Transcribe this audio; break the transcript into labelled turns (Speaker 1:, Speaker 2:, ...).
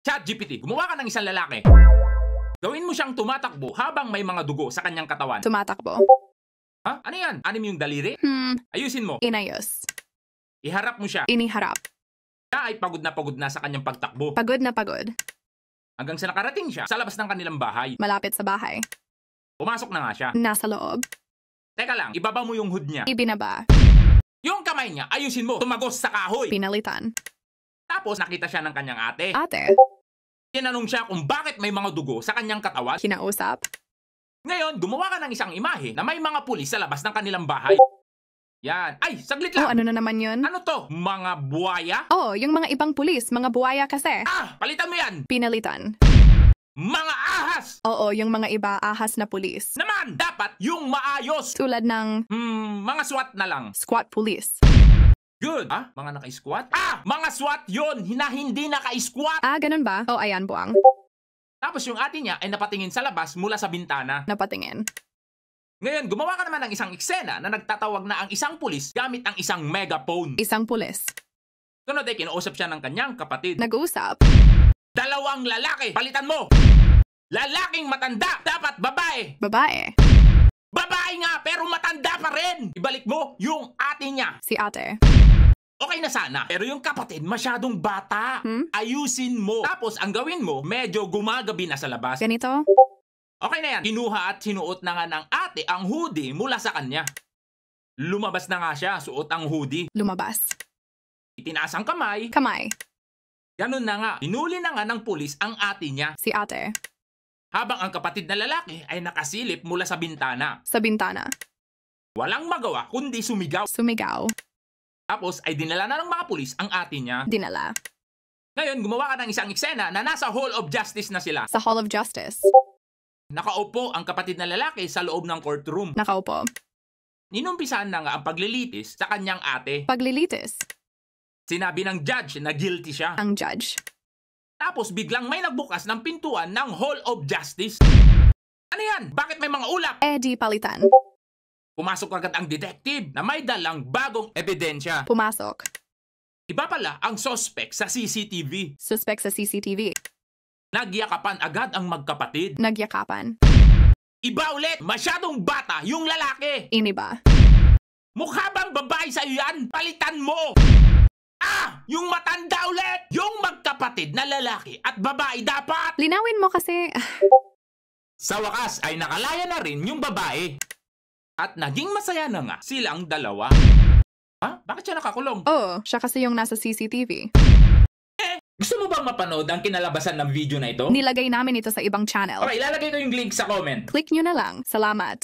Speaker 1: ChatGPT, gumawa ka ng isang lalaki. Gawin mo siyang tumatakbo habang may mga dugo sa kanyang katawan.
Speaker 2: Tumatakbo.
Speaker 1: Ha? Ano yan? Anim yung daliri? Ayusin mo.
Speaker 2: Inayos.
Speaker 1: Iharap mo siya.
Speaker 2: Iniharap.
Speaker 1: Siya ay pagod na sa kanyang pagtakbo.
Speaker 2: Pagod na pagod.
Speaker 1: Hanggang sa nakarating siya sa labas ng kanilang bahay.
Speaker 2: Malapit sa bahay.
Speaker 1: Pumasok na nga siya.
Speaker 2: Nasa loob.
Speaker 1: Teka lang, ibaba mo yung hood niya.
Speaker 2: Ibinaba.
Speaker 1: Yung kamay niya, ayusin mo. Tumagos sa kahoy.
Speaker 2: Pinalitan.
Speaker 1: Tapos nakita siya ng kanyang ate.
Speaker 2: Ate.
Speaker 1: Tinanong siya kung bakit may mga dugo sa kanyang katawan.
Speaker 2: Kinausap.
Speaker 1: Ngayon, gumawa ka ng isang imahe na may mga pulis sa labas ng kanilang bahay. Yan. Ay, saglit
Speaker 2: Oh,
Speaker 1: lang.
Speaker 2: ano na naman yun?
Speaker 1: Ano to? Mga buhaya?
Speaker 2: Oh, yung mga ibang pulis, mga buhaya kasi.
Speaker 1: Palitan mo yan.
Speaker 2: Pinalitan.
Speaker 1: Mga ahas!
Speaker 2: Oo, yung mga iba ahas na pulis.
Speaker 1: Naman, dapat yung maayos.
Speaker 2: Tulad ng
Speaker 1: Mga SWAT na lang.
Speaker 2: squat police.
Speaker 1: Good. Mga naka-squat? Mga SWAT yun. Hindi naka-squat.
Speaker 2: Ganun ba? Oh, ayan buwang.
Speaker 1: Tapos yung ate niya ay napatingin sa labas mula sa bintana.
Speaker 2: Napatingin.
Speaker 1: Ngayon, gumawa ka naman ng isang eksena na nagtatawag na ang isang pulis gamit ang isang megaphone.
Speaker 2: Isang pulis.
Speaker 1: Sunod ay kinausap siya ng kanyang kapatid.
Speaker 2: Nag-uusap.
Speaker 1: Dalawang lalaki. Palitan mo. Lalaking matanda. Dapat babae.
Speaker 2: Babae.
Speaker 1: Babae nga, pero matanda pa rin. Ibalik mo yung ate niya.
Speaker 2: Si ate.
Speaker 1: Okay na sana. Pero yung kapatid, masyadong bata. Ayusin mo. Tapos, ang gawin mo, medyo gumagabi na sa labas.
Speaker 2: Ganito.
Speaker 1: Okay na yan. Kinuha at sinuot na nga ng ate ang hoodie mula sa kanya. Lumabas na nga siya, suot ang hoodie.
Speaker 2: Lumabas.
Speaker 1: Itinaas ang kamay.
Speaker 2: Kamay.
Speaker 1: Ganun na nga. Hinuli na nga ng pulis ang ate niya.
Speaker 2: Si ate.
Speaker 1: Habang ang kapatid na lalaki ay nakasilip mula sa bintana.
Speaker 2: Sa bintana.
Speaker 1: Walang magawa kundi sumigaw.
Speaker 2: Sumigaw.
Speaker 1: Tapos ay dinala na ng mga pulis ang ate niya.
Speaker 2: Dinala.
Speaker 1: Ngayon, gumawa ka ng isang eksena na nasa Hall of Justice na sila.
Speaker 2: Sa Hall of Justice.
Speaker 1: Nakaupo ang kapatid na lalaki sa loob ng courtroom.
Speaker 2: Nakaupo.
Speaker 1: Ninumpisahan na nga ang paglilitis sa kanyang ate.
Speaker 2: Paglilitis.
Speaker 1: Sinabi ng judge na guilty siya.
Speaker 2: Ang judge.
Speaker 1: Tapos biglang may nagbukas ng pintuan ng Hall of Justice. Ano yan? Bakit may mga ulap?
Speaker 2: Di palitan.
Speaker 1: Pumasok agad ang detective na may dalang bagong ebidensya.
Speaker 2: Pumasok.
Speaker 1: Iba pala ang suspect sa CCTV.
Speaker 2: Suspect sa CCTV.
Speaker 1: Nagyakapan agad ang magkapatid.
Speaker 2: Nagyakapan.
Speaker 1: Iba ulit, masyadong bata yung lalaki.
Speaker 2: Iniba.
Speaker 1: Mukha bang babae sa'yo yan? Palitan mo! Yung matanda ulit! Yung magkapatid na lalaki at babae dapat!
Speaker 2: Linawin mo kasi.
Speaker 1: Sa wakas ay nakalaya na rin yung babae. At naging masaya na nga silang dalawa. Bakit siya nakakulong?
Speaker 2: Oh, siya kasi yung nasa CCTV.
Speaker 1: Gusto mo bang mapanood ang kinalabasan ng video na ito?
Speaker 2: Nilagay namin ito sa ibang channel.
Speaker 1: Okay, ilalagay ko yung link sa comment.
Speaker 2: Click nyo na lang. Salamat.